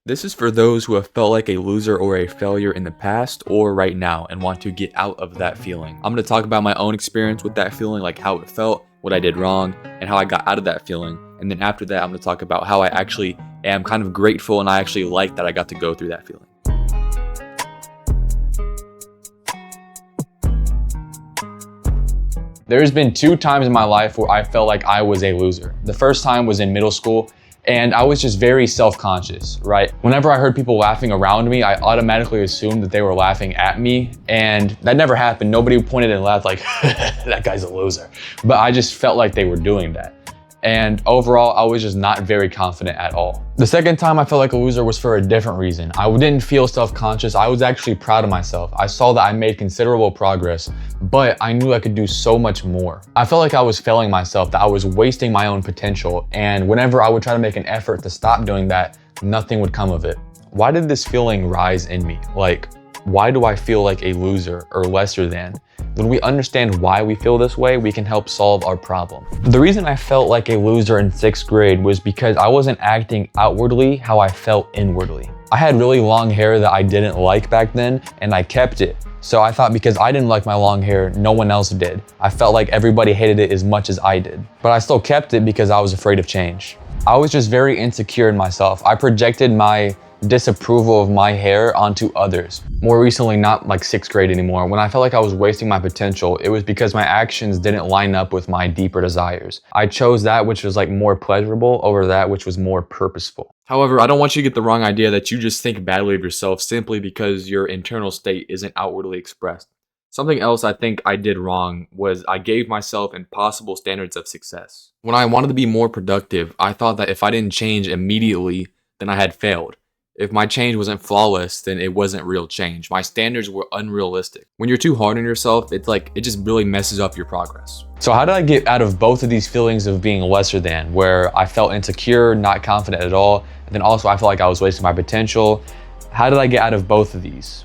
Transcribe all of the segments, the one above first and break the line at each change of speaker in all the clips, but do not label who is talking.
This is for those who have felt like a loser or a failure in the past or right now and want to get out of that feeling. I'm going to talk about my own experience with that feeling, like how it felt, what I did wrong, and how I got out of that feeling. And then after that, I'm going to talk about how I actually am kind of grateful and I actually like that I got to go through that feeling.
There's been 2 times in my life where I felt like I was a loser. The first time was in middle school, and I was just very self-conscious, right? Whenever I heard people laughing around me, I automatically assumed that they were laughing at me, and that never happened. Nobody pointed and laughed like, that guy's a loser. But I just felt like they were doing that. And overall, I was just not very confident at all. The second time I felt like a loser was for a different reason. I didn't feel self-conscious. I was actually proud of myself. I saw that I made considerable progress, but I knew I could do so much more. I felt like I was failing myself, that I was wasting my own potential. And whenever I would try to make an effort to stop doing that, nothing would come of it. Why did this feeling rise in me? Like, why do I feel like a loser or lesser than? When we understand why we feel this way, we can help solve our problem. The reason I felt like a loser in 6th grade was because I wasn't acting outwardly how I felt inwardly. I had really long hair that I didn't like back then, and I kept it. So I thought because I didn't like my long hair, no one else did. I felt like everybody hated it as much as I did. But I still kept it because I was afraid of change. I was just very insecure in myself. I projected my disapproval of my hair onto others. More recently, not like 6th grade anymore, when I felt like I was wasting my potential, it was because my actions didn't line up with my deeper desires. I chose that which was like more pleasurable over that which was more purposeful.
However, I don't want you to get the wrong idea that you just think badly of yourself simply because your internal state isn't outwardly expressed. Something else I think I did wrong was I gave myself impossible standards of success. When I wanted to be more productive, I thought that if I didn't change immediately, then I had failed. If my change wasn't flawless, then it wasn't real change. My standards were unrealistic. When you're too hard on yourself, it's like it just really messes up your progress.
So how did I get out of both of these feelings of being lesser than, where I felt insecure, not confident at all, and then also I felt like I was wasting my potential? How did I get out of both of these?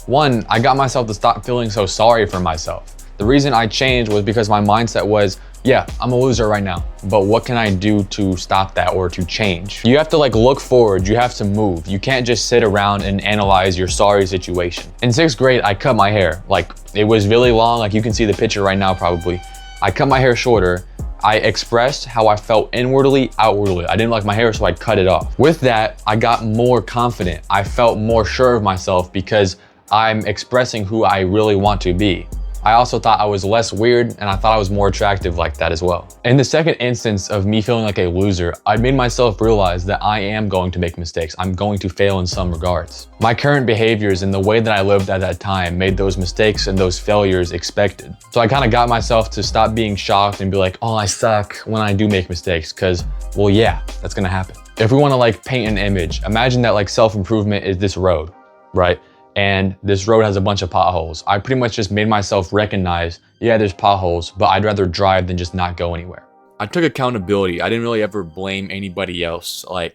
One, I got myself to stop feeling so sorry for myself. The reason I changed was because my mindset was, yeah, I'm a loser right now, but what can I do to stop that or to change? You have to look forward, you have to move. You can't just sit around and analyze your sorry situation. In 6th grade, I cut my hair. It was really long, you can see the picture right now probably. I cut my hair shorter. I expressed how I felt inwardly, outwardly. I didn't like my hair, so I cut it off. With that, I got more confident. I felt more sure of myself because I'm expressing who I really want to be. I also thought I was less weird, and I thought I was more attractive like that as well. In the second instance of me feeling like a loser, I made myself realize that I am going to make mistakes. I'm going to fail in some regards. My current behaviors and the way that I lived at that time made those mistakes and those failures expected. So I kind of got myself to stop being shocked and be like, oh, I suck when I do make mistakes, because, well, yeah, that's gonna happen. If we wanna paint an image, imagine that self-improvement is this road, right? And this road has a bunch of potholes. I pretty much just made myself recognize, yeah, there's potholes, but I'd rather drive than just not go anywhere.
I took accountability. I didn't really ever blame anybody else. I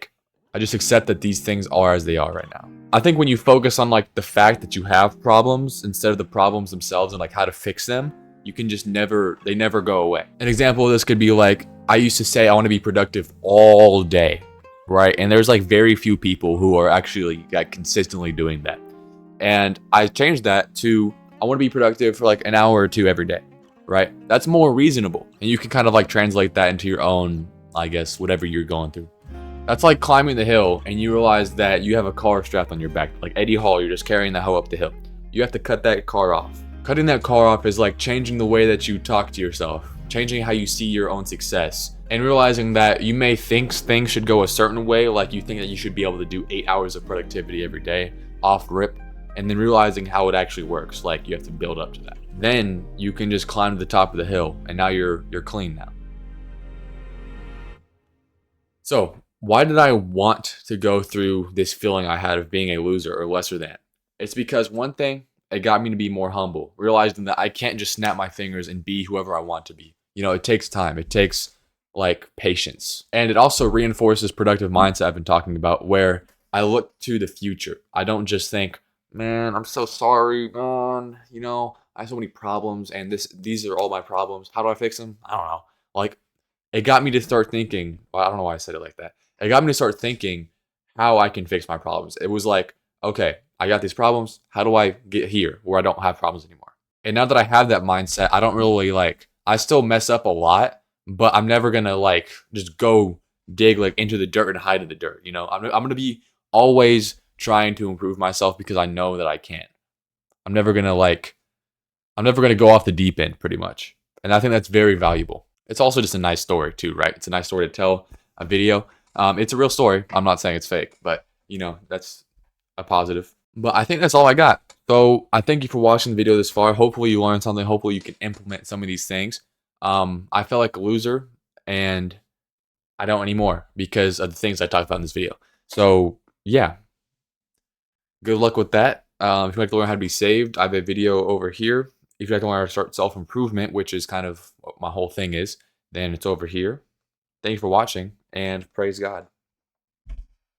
just accept that these things are as they are right now. I think when you focus on the fact that you have problems instead of the problems themselves and how to fix them, you can just they never go away. An example of this could be I used to say I want to be productive all day, right? And there's very few people who are actually consistently doing that. And I changed that to, I want to be productive for an hour or two every day, right? That's more reasonable. And you can kind of translate that into your own, I guess, whatever you're going through. That's like climbing the hill and you realize that you have a car strapped on your back. Like Eddie Hall, you're just carrying the hoe up the hill. You have to cut that car off. Cutting that car off is like changing the way that you talk to yourself, changing how you see your own success, and realizing that you may think things should go a certain way, like you think that you should be able to do 8 hours of productivity every day off rip, and then realizing how it actually works, like you have to build up to that. Then you can just climb to the top of the hill, and now you're clean now. So why did I want to go through this feeling I had of being a loser or lesser than? It's because one thing, it got me to be more humble, realizing that I can't just snap my fingers and be whoever I want to be. You know, it takes time. It takes patience. And it also reinforces productive mindset I've been talking about, where I look to the future. I don't just think, man, I'm so sorry, man. You know, I have so many problems and these are all my problems. How do I fix them? I don't know. It got me to start thinking, well, I don't know why I said it like that. It got me to start thinking how I can fix my problems. It was like, okay, I got these problems. How do I get here where I don't have problems anymore? And now that I have that mindset, I don't really like, I still mess up a lot, but I'm never gonna like just go dig like into the dirt and hide in the dirt. You know, I'm gonna be always trying to improve myself because I know that I can. I'm never gonna like, I'm never gonna go off the deep end pretty much. And I think that's very valuable. It's also just a nice story too, right? It's a nice story to tell a video. It's a real story. I'm not saying it's fake, but you know, that's a positive. But I think that's all I got. So I thank you for watching the video this far. Hopefully you learned something. Hopefully you can implement some of these things. I felt like a loser and I don't anymore because of the things I talked about in this video. So yeah, good luck with that. If you'd like to learn how to be saved, I have a video over here. If you'd like to learn how to start self-improvement, which is kind of what my whole thing is, then it's over here. Thank you for watching and praise God.